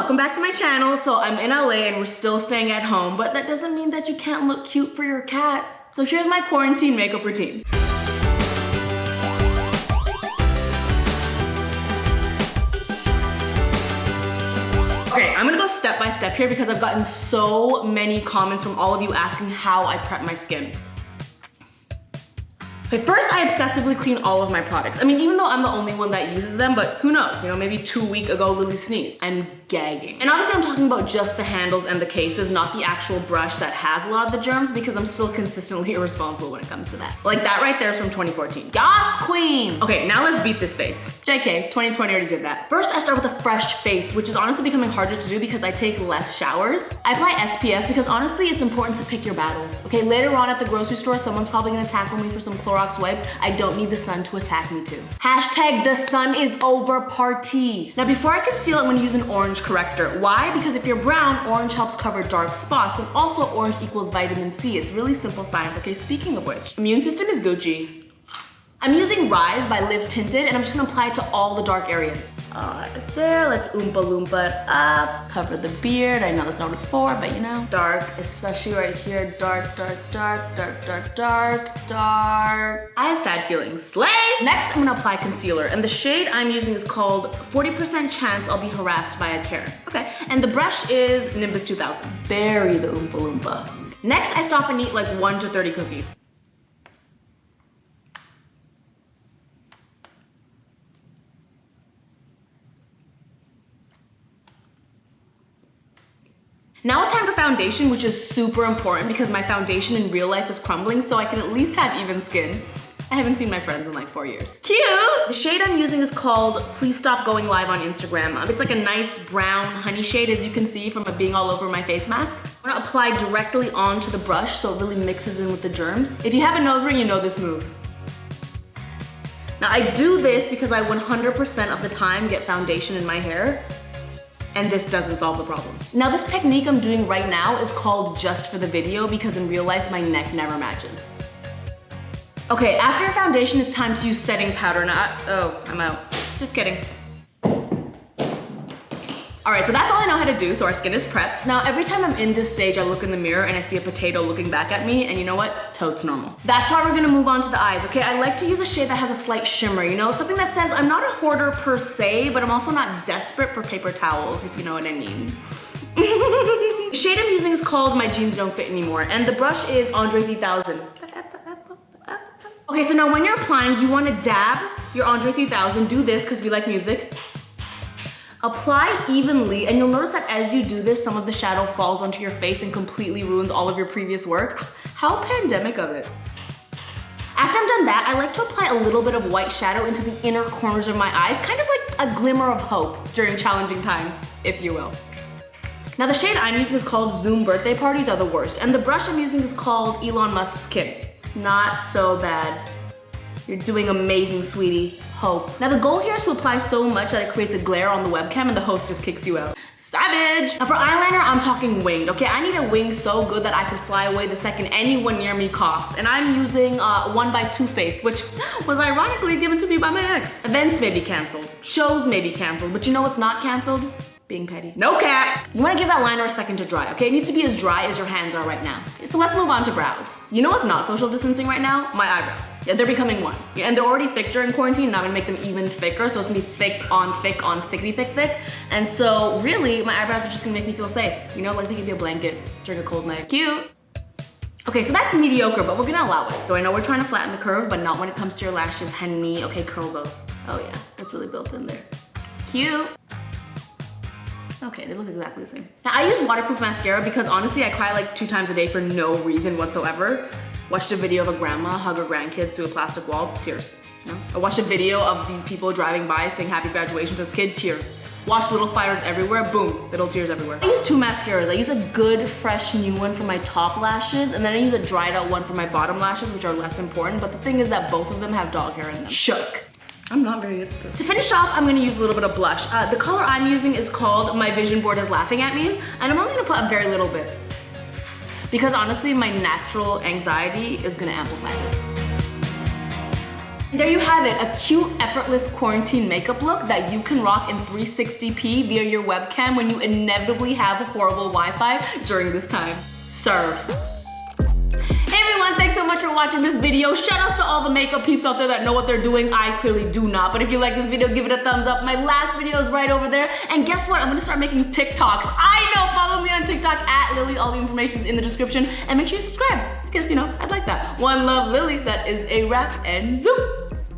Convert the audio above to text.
welcome back to my channel. So I'm in LA and we're still staying at home, but that doesn't mean that you can't look cute for your cat. So here's my quarantine makeup routine. Okay, I'm gonna go step by step here because I've gotten so many comments from all of you asking how I prep my skin. Okay, first I obsessively clean all of my products. I mean, even though I'm the only one that uses them, but who knows, you know, maybe 2 weeks ago Lilly sneezed. I'm gagging. And obviously I'm talking about just the handles and the cases, not the actual brush that has a lot of the germs because I'm still consistently irresponsible when it comes to that. Like that right there is from 2014. Yas, queen! Okay, now let's beat this face. JK, 2020 already did that. First I start with a fresh face, which is honestly becoming harder to do because I take less showers. I apply SPF because honestly it's important to pick your battles. Okay, later on at the grocery store, someone's probably gonna tackle me for some Clorox wipes. I don't need the sun to attack me too. Hashtag the sun is over party. Now before I conceal, I'm gonna use an orange corrector. Why? Because if you're brown, orange helps cover dark spots, and also orange equals vitamin C. It's really simple science. Okay, speaking of which, immune system is Gucci. I'm using Rise by Live Tinted, and I'm just gonna apply it to all the dark areas. Right there, let's Oompa Loompa it up, cover the beard. I know that's not what it's for, but you know. Dark, especially right here, dark, dark, dark, dark, dark, dark, dark. I have sad feelings, slay! Next, I'm gonna apply concealer, and the shade I'm using is called 40% Chance I'll Be Harassed by a Karen. Okay, and the brush is Nimbus 2000. Bury the Oompa Loompa. Next, I stop and eat like 1 to 30 cookies. Now it's time for foundation, which is super important because my foundation in real life is crumbling, so I can at least have even skin. I haven't seen my friends in like 4 years. Cute! The shade I'm using is called Please Stop Going Live on Instagram. It's like a nice brown honey shade, as you can see from it being all over my face mask. I'm gonna apply directly onto the brush so it really mixes in with the germs. If you have a nose ring, you know this move. Now I do this because I 100% of the time get foundation in my hair, and this doesn't solve the problem. Now this technique I'm doing right now is called just for the video because in real life my neck never matches. Okay, after foundation it's time to use setting powder. Now, oh, I'm out. Just kidding. All right, so that's all I know how to do, so our skin is prepped. Now, every time I'm in this stage, I look in the mirror and I see a potato looking back at me, and you know what? Totes normal. That's why we're gonna move on to the eyes, okay? I like to use a shade that has a slight shimmer, you know? Something that says, I'm not a hoarder per se, but I'm also not desperate for paper towels, if you know what I mean. The shade I'm using is called My Jeans Don't Fit Anymore, and the brush is Andre 3000. Okay, so now when you're applying, you wanna dab your Andre 3000, do this, because we like music. Apply evenly, and you'll notice that as you do this, some of the shadow falls onto your face and completely ruins all of your previous work. How pandemic of it. After I'm done that, I like to apply a little bit of white shadow into the inner corners of my eyes, kind of like a glimmer of hope during challenging times, if you will. Now the shade I'm using is called Zoom Birthday Parties Are the Worst, and the brush I'm using is called Elon Musk's Kid. It's not so bad. You're doing amazing, sweetie. Hope. Now the goal here is to apply so much that it creates a glare on the webcam and the host just kicks you out. Savage! Now for eyeliner, I'm talking winged, okay? I need a wing so good that I could fly away the second anyone near me coughs. And I'm using One by Too Faced, which was ironically given to me by my ex. Events may be canceled, shows may be canceled, but you know what's not canceled? Being petty. No cap! You wanna give that liner a second to dry, okay? It needs to be as dry as your hands are right now. Okay, so let's move on to brows. You know what's not social distancing right now? My eyebrows. Yeah, they're becoming one. Yeah, and they're already thick during quarantine, and I'm gonna make them even thicker, so it's gonna be thick on thickity thick. And so really, my eyebrows are just gonna make me feel safe. You know, like they could be a blanket during a cold night. Cute! Okay, so that's mediocre, but we're gonna allow it. So I know we're trying to flatten the curve, but not when it comes to your lashes, honey. Okay, curl those. Oh yeah, that's really built in there. Cute! Okay, they look exactly the same. Now I use waterproof mascara because honestly I cry like 2 times a day for no reason whatsoever. Watched a video of a grandma hug her grandkids through a plastic wall, tears. No? I watched a video of these people driving by saying happy graduation to this kid, tears. Watched little fires everywhere, boom, little tears everywhere. I use 2 mascaras. I use a good, fresh, new one for my top lashes, and then I use a dried out one for my bottom lashes, which are less important, but the thing is that both of them have dog hair in them. Shook. I'm not very good at this. To finish off, I'm gonna use a little bit of blush. The color I'm using is called My Vision Board Is Laughing at Me, and I'm only gonna put a very little bit. Because honestly, my natural anxiety is gonna amplify this. There you have it, a cute, effortless quarantine makeup look that you can rock in 360p via your webcam when you inevitably have horrible Wi-Fi during this time. Serve. Hey everyone, thanks so much for watching this video. Shout outs to all the makeup peeps out there that know what they're doing. I clearly do not, but if you like this video, give it a thumbs up. My last video is right over there. And guess what? I'm gonna start making TikToks. I know, follow me on TikTok at Lilly. All the information is in the description. And make sure you subscribe because, you know, I'd like that. One love, Lilly. That is a wrap and zoom.